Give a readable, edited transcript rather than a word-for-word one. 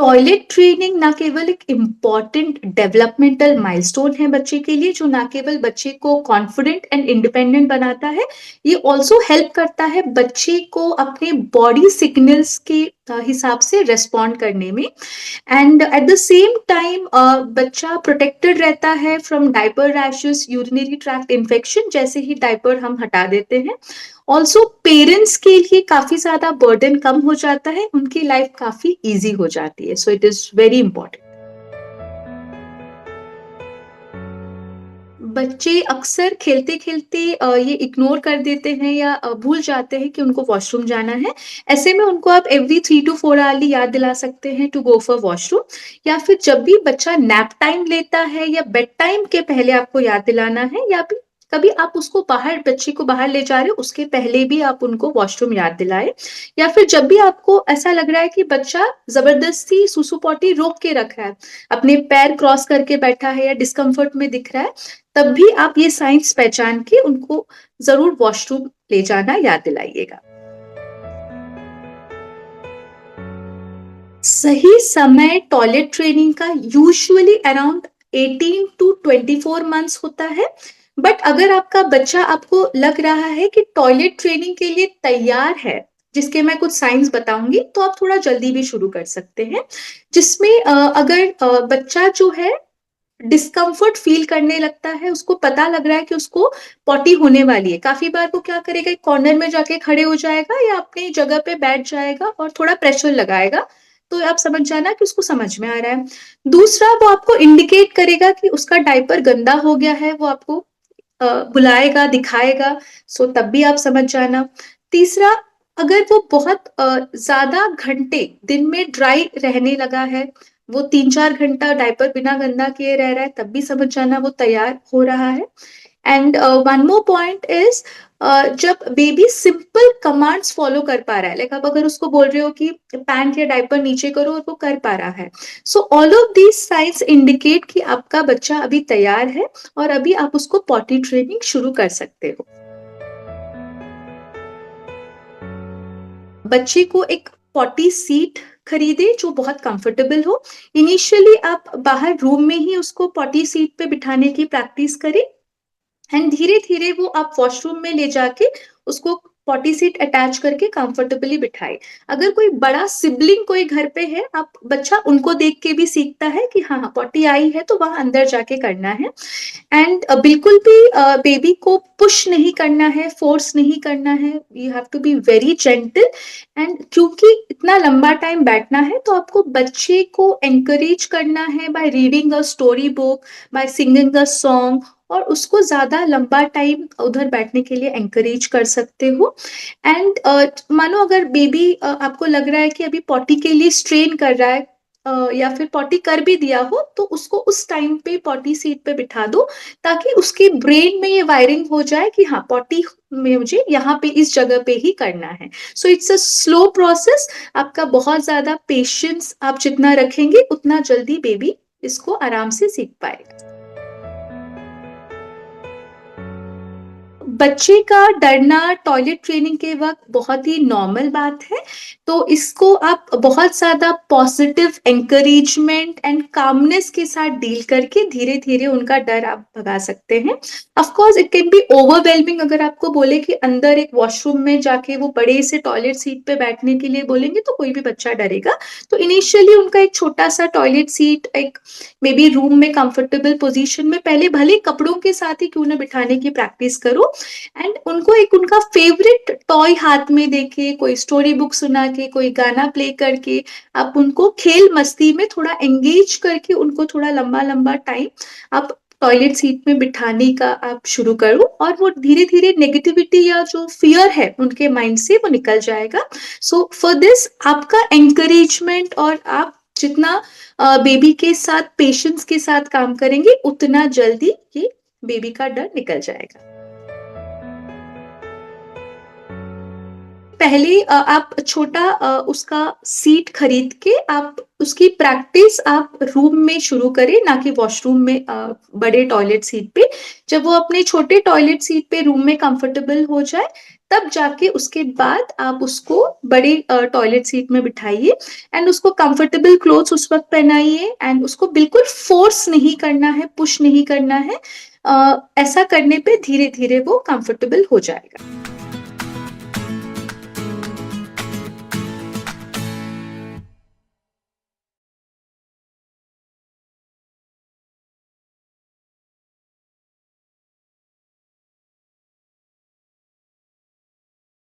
Toilet training ना केवल एक इम्पॉर्टेंट डेवलपमेंटल माइलस्टोन है बच्चे के लिए, जो ना केवल बच्चे को कॉन्फिडेंट एंड इंडिपेंडेंट बनाता है, ये ऑल्सो हेल्प करता है बच्चे को अपने बॉडी सिग्नल्स के हिसाब से रेस्पॉन्ड करने में। And at the same time बच्चा प्रोटेक्टेड रहता है from diaper rashes, urinary tract infection, जैसे ही डायपर हम हटा देते हैं। ऑल्सो पेरेंट्स के लिए काफी ज्यादा बर्डन कम हो जाता है, उनकी लाइफ काफी इजी हो जाती है। So it is very important. बच्चे अक्सर खेलते खेलते ये इग्नोर कर देते हैं या भूल जाते हैं कि उनको वॉशरूम जाना है। ऐसे में उनको आप एवरी 3 to 4 आवर्ली याद दिला सकते हैं टू गो फॉर वॉशरूम, या फिर जब भी बच्चा नैप टाइम लेता है या बेड टाइम के पहले आपको याद दिलाना है, या फिर कभी आप उसको बाहर, बच्चे को बाहर ले जा रहे हो उसके पहले भी आप उनको वॉशरूम याद दिलाएं। या फिर जब भी आपको ऐसा लग रहा है कि बच्चा जबरदस्ती सुसु पॉटी रोक के रख रहा है, अपने पैर क्रॉस करके बैठा है या डिस्कम्फर्ट में दिख रहा है, तब भी आप ये साइंस पहचान के उनको जरूर वॉशरूम ले जाना याद दिलाइएगा। सही समय टॉयलेट ट्रेनिंग का यूजुअली अराउंड 18 to 24 months होता है। बट अगर आपका बच्चा, आपको लग रहा है कि टॉयलेट ट्रेनिंग के लिए तैयार है, जिसके मैं कुछ साइंस बताऊंगी, तो आप थोड़ा जल्दी भी शुरू कर सकते हैं। जिसमें अगर बच्चा जो है डिस्कम्फर्ट फील करने लगता है, उसको पता लग रहा है कि उसको पॉटी होने वाली है, काफी बार वो क्या करेगा, एक कॉर्नर में जाके खड़े हो जाएगा या अपनी जगह पे बैठ जाएगा और थोड़ा प्रेशर लगाएगा, तो आप समझ जाना कि उसको समझ में आ रहा है। दूसरा, वो आपको इंडिकेट करेगा कि उसका डायपर गंदा हो गया है, वो आपको बुलाएगा, दिखाएगा, सो तब भी आप समझ जाना। तीसरा, अगर वो बहुत ज्यादा घंटे दिन में ड्राई रहने लगा है, वो 3-4 घंटा डायपर बिना गंदा किए रह रहा है, तब भी समझ जाना वो तैयार हो रहा है। And one more point is, जब बेबी सिंपल कमांड्स फॉलो कर पा रहा है, लाइक आप अगर उसको बोल रहे हो कि पैंट या डायपर नीचे करो और वो कर पा रहा है, so all of these signs indicate कि आपका बच्चा अभी तैयार है और अभी आप उसको पॉटी ट्रेनिंग शुरू कर सकते हो। बच्चे को एक पॉटी सीट खरीदे जो बहुत कंफर्टेबल हो। इनिशियली आप बाहर रूम में ही उसको पॉटी सीट पे बिठाने की प्रैक्टिस करें, एंड धीरे धीरे वो आप वॉशरूम में ले जाके उसको पॉटी सीट अटैच करके कंफर्टेबली बिठाए। अगर कोई बड़ा सिबलिंग कोई घर पे है, आप बच्चा उनको देख के भी सीखता है कि हाँ हाँ पॉटी आई है तो वहां अंदर जाके करना है। एंड बिल्कुल भी बेबी को पुश नहीं करना है, फोर्स नहीं करना है, you have to be very gentle. And क्योंकि इतना लंबा टाइम बैठना है, तो आपको बच्चे को एनकरेज करना है by reading a story book, by singing a song, और उसको ज्यादा लंबा टाइम उधर बैठने के लिए एंकरेज कर सकते हो। एंड मानो अगर बेबी आपको लग रहा है कि अभी पॉटी के लिए स्ट्रेन कर रहा है, या फिर पॉटी कर भी दिया हो, तो उसको उस टाइम पे पॉटी सीट पे बिठा दो, ताकि उसके ब्रेन में ये वायरिंग हो जाए कि हाँ पॉटी में मुझे यहाँ पे इस जगह पे ही करना है। So it's a slow process. आपका बहुत ज्यादा पेशेंस आप जितना रखेंगे, उतना जल्दी बेबी इसको आराम से सीख पाएगा। बच्चे का डरना टॉयलेट ट्रेनिंग के वक्त बहुत ही नॉर्मल बात है। तो इसको आप बहुत ज्यादा पॉजिटिव एंकरेजमेंट एंड कामनेस के साथ डील करके धीरे धीरे उनका डर आप भगा सकते हैं। Of course it can be overwhelming, अगर आपको बोले कि अंदर एक वॉशरूम में जाके वो बड़े से टॉयलेट सीट पे बैठने के लिए बोलेंगे, तो कोई भी बच्चा डरेगा। तो इनिशियली उनका एक छोटा सा टॉयलेट सीट, एक मे बी रूम में कंफर्टेबल पोजीशन में, पहले भले कपड़ों के साथ ही क्यों ना बिठाने की प्रैक्टिस करो। एंड उनको एक उनका फेवरेट टॉय हाथ में देके, कोई स्टोरी बुक सुना के, कोई गाना प्ले करके, आप उनको खेल मस्ती में थोड़ा एंगेज करके उनको थोड़ा लंबा लंबा टाइम आप टॉयलेट सीट में बिठाने का आप शुरू करो, और वो धीरे धीरे नेगेटिविटी या जो फियर है उनके माइंड से वो निकल जाएगा। सो फॉर दिस आपका एंकरेजमेंट, और आप जितना बेबी के साथ पेशेंस के साथ काम करेंगे, उतना जल्दी ये बेबी का डर निकल जाएगा। पहले आप छोटा उसका सीट खरीद के आप उसकी प्रैक्टिस आप रूम में शुरू करें, ना कि वॉशरूम में बड़े टॉयलेट सीट पे। जब वो अपने छोटे टॉयलेट सीट पे रूम में कंफर्टेबल हो जाए, तब जाके उसके बाद आप उसको बड़े टॉयलेट सीट में बिठाइए एंड उसको कंफर्टेबल क्लोथ्स उस वक्त पहनाइए एंड उसको बिल्कुल फोर्स नहीं करना है, पुश नहीं करना है। ऐसा करने पे धीरे धीरे वो कंफर्टेबल हो जाएगा।